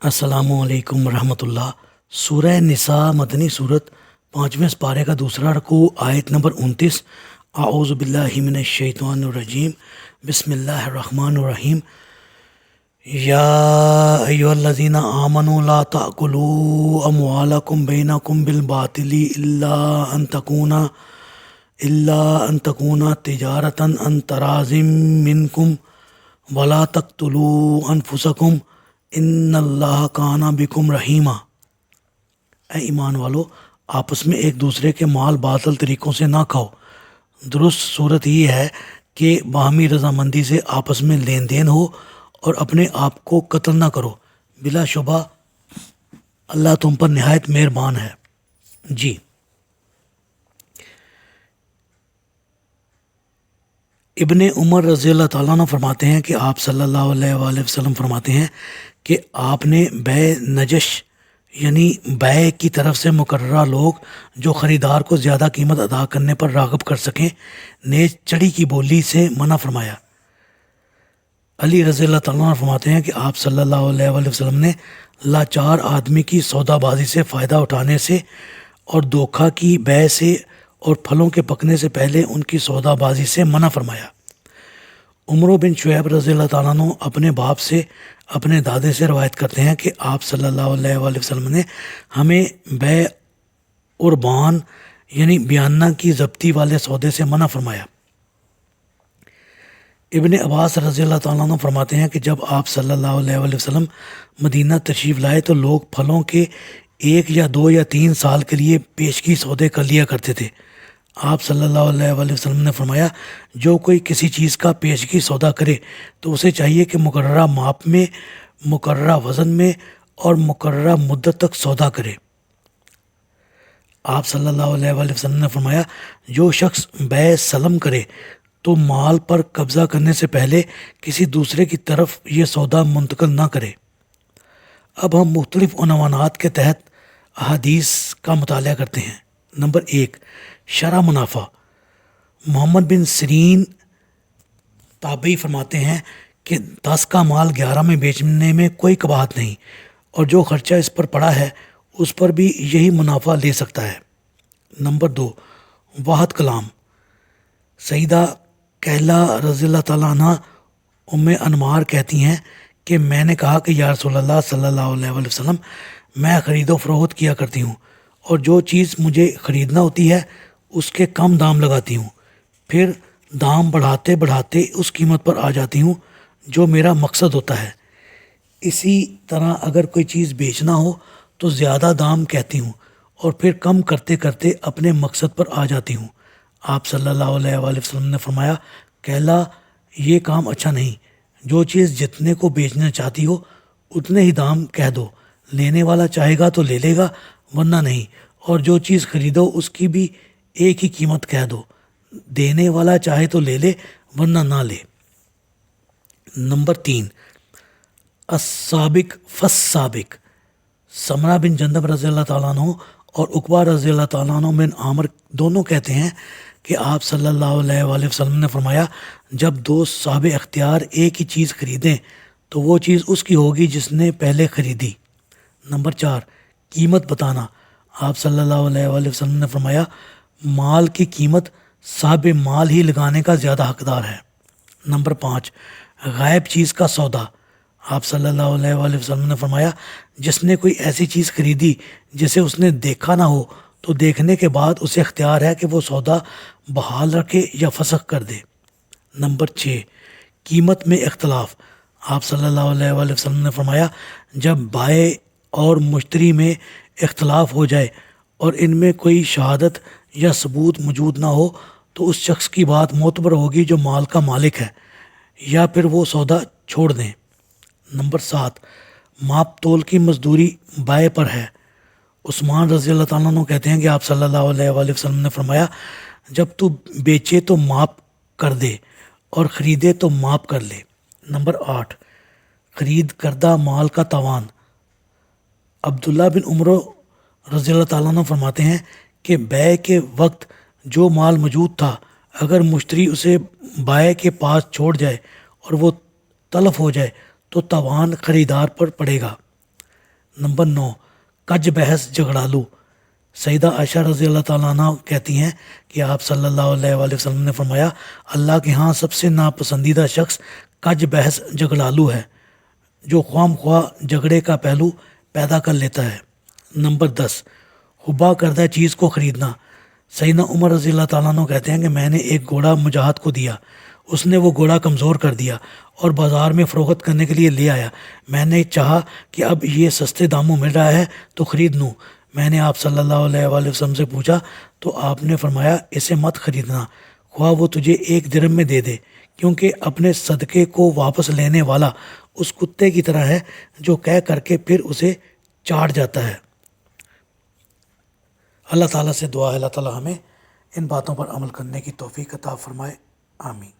السلام علیکم ورحمۃ اللہ۔ سورہ نساء مدنی صورت، 5ویں سپارے کا دوسرا رکوع، آیت نمبر 29۔ اعوذ باللہ من الشیطان الرجیم، بسم اللہ الرحمن الرحیم۔ یا ایھا الذین آمنوا لا تأکلوا اموالکم بینکم بالباطل الا ان تکون تجارۃ عن تراض منکم ولا تقتلوا انفسکم ان اللہ کان بکم رحیما۔ اے ایمان والو، آپس میں ایک دوسرے کے مال باطل طریقوں سے نہ کھاؤ۔ درست صورت یہ ہے کہ باہمی رضامندی سے آپس میں لین دین ہو اور اپنے آپ کو قتل نہ کرو، بلا شبہ اللہ تم پر نہایت مہربان ہے۔ جی، ابن عمر رضی اللہ تعالیٰ عنہ فرماتے ہیں کہ آپ صلی اللہ علیہ وآلہ وسلم فرماتے ہیں کہ آپ نے بے نجش یعنی بے کی طرف سے مقررہ لوگ جو خریدار کو زیادہ قیمت ادا کرنے پر راغب کر سکیں، نیز چڑی کی بولی سے منع فرمایا۔ علی رضی اللہ تعالیٰ عنہ فرماتے ہیں کہ آپ صلی اللہ علیہ وآلہ وسلم نے لاچار آدمی کی سودا بازی سے فائدہ اٹھانے سے اور دھوکہ کی بے سے اور پھلوں کے پکنے سے پہلے ان کی سودا بازی سے منع فرمایا۔ عمرو بن شعیب رضی اللہ تعالیٰ عنہ اپنے باپ سے اپنے دادے سے روایت کرتے ہیں کہ آپ صلی اللہ علیہ وآلہ وسلم نے ہمیں بے قربان یعنی بیانہ کی ضبطی والے سودے سے منع فرمایا۔ ابن عباس رضی اللہ تعالیٰ عنہ فرماتے ہیں کہ جب آپ صلی اللہ علیہ وآلہ وسلم مدینہ تشریف لائے تو لوگ پھلوں کے 1 یا 2 یا 3 سال کے لیے پیشگی سودے کر لیا کرتے تھے۔ آپ صلی اللہ علیہ وآلہ وسلم نے فرمایا، جو کوئی کسی چیز کا پیشگی سودا کرے تو اسے چاہیے کہ مقررہ ماپ میں، مقررہ وزن میں اور مقررہ مدت تک سودا کرے۔ آپ صلی اللہ علیہ وآلہ وسلم نے فرمایا، جو شخص بے سلم کرے تو مال پر قبضہ کرنے سے پہلے کسی دوسرے کی طرف یہ سودا منتقل نہ کرے۔ اب ہم مختلف عنوانات کے تحت احادیث کا مطالعہ کرتے ہیں۔ نمبر 1، شرح منافع۔ محمد بن سیرین تابعی فرماتے ہیں کہ 10 کا مال 11 میں بیچنے میں کوئی قباحت نہیں، اور جو خرچہ اس پر پڑا ہے اس پر بھی یہی منافع لے سکتا ہے۔ نمبر 2، واحد کلام۔ سیدہ کہلا رضی اللہ تعالیٰ عنہ ام انمار کہتی ہیں کہ میں نے کہا کہ یا رسول اللہ صلی اللہ علیہ وآلہ وسلم، میں خرید و فروخت کیا کرتی ہوں، اور جو چیز مجھے خریدنا ہوتی ہے اس کے کم دام لگاتی ہوں، پھر دام بڑھاتے بڑھاتے اس قیمت پر آ جاتی ہوں جو میرا مقصد ہوتا ہے۔ اسی طرح اگر کوئی چیز بیچنا ہو تو زیادہ دام کہتی ہوں اور پھر کم کرتے کرتے اپنے مقصد پر آ جاتی ہوں۔ آپ صلی اللہ علیہ وآلہ وسلم نے فرمایا، کہلا یہ کام اچھا نہیں۔ جو چیز جتنے کو بیچنا چاہتی ہو اتنے ہی دام کہہ دو، لینے والا چاہے گا تو لے لے گا ورنہ نہیں، اور جو چیز خریدو اس کی بھی ایک ہی قیمت کہہ دو، دینے والا چاہے تو لے لے ورنہ نہ لے۔ نمبر 3، السابق فالسابق۔ سمرہ بن جندب رضی اللہ تعالیٰ عنہ اور عقبہ رضی اللہ تعالیٰ عنہ بن عامر دونوں کہتے ہیں کہ آپ صلی اللہ علیہ وآلہ وسلم نے فرمایا، جب 2 صاحب اختیار ایک ہی چیز خریدیں تو وہ چیز اس کی ہوگی جس نے پہلے خریدی۔ نمبر 4، قیمت بتانا۔ آپ صلی اللہ علیہ وآلہ وسلم نے فرمایا، مال کی قیمت صاحب مال ہی لگانے کا زیادہ حقدار ہے۔ نمبر 5، غائب چیز کا سودا۔ آپ صلی اللہ علیہ وآلہ وسلم نے فرمایا، جس نے کوئی ایسی چیز خریدی جسے اس نے دیکھا نہ ہو تو دیکھنے کے بعد اسے اختیار ہے کہ وہ سودا بحال رکھے یا فسخ کر دے۔ نمبر 6، قیمت میں اختلاف۔ آپ صلی اللہ علیہ وآلہ وسلم نے فرمایا، جب بائع اور مشتری میں اختلاف ہو جائے اور ان میں کوئی شہادت یا ثبوت موجود نہ ہو تو اس شخص کی بات معتبر ہوگی جو مال کا مالک ہے، یا پھر وہ سودا چھوڑ دیں۔ نمبر 7، ماپ تول کی مزدوری بائع پر ہے۔ عثمان رضی اللہ تعالیٰ عنہ کہتے ہیں کہ آپ صلی اللہ علیہ وآلہ وسلم نے فرمایا، جب تو بیچے تو ماپ کر دے اور خریدے تو ماپ کر لے۔ نمبر 8، خرید کردہ مال کا تاوان۔ عبداللہ بن عمر رضی اللہ تعالیٰ عنہ فرماتے ہیں کہ بیع کے وقت جو مال موجود تھا اگر مشتری اسے بائع کے پاس چھوڑ جائے اور وہ تلف ہو جائے تو تاوان خریدار پر پڑے گا۔ نمبر 9، کج بحث جھگڑالو۔ سیدہ عائشہ رضی اللہ تعالیٰ عنہ کہتی ہیں کہ آپ صلی اللہ علیہ وآلہ وسلم نے فرمایا اللہ کے ہاں سب سے ناپسندیدہ شخص کج بحث جھگڑالو ہے، جو خواہ خواہ جھگڑے کا پہلو پیدا کر لیتا ہے۔ نمبر 10، حبا کردہ چیز کو خریدنا۔ سیدنا عمر رضی اللہ تعالیٰ عنہ کہتے ہیں کہ میں نے ایک گھوڑا مجاہد کو دیا، اس نے وہ گھوڑا کمزور کر دیا اور بازار میں فروخت کرنے کے لیے لے آیا۔ میں نے چاہا کہ اب یہ سستے داموں مل رہا ہے تو خرید لوں۔ میں نے آپ صلی اللہ علیہ وآلہ وسلم سے پوچھا تو آپ نے فرمایا اسے مت خریدنا، خواہ وہ تجھے 1 درہم میں دے دے، کیونکہ اپنے صدقے کو واپس لینے والا اس کتے کی طرح ہے جو کہہ کر کے پھر اسے چاٹ جاتا ہے۔ اللہ تعالیٰ سے دعا ہے اللہ تعالیٰ ہمیں ان باتوں پر عمل کرنے کی توفیق عطا فرمائے، آمین۔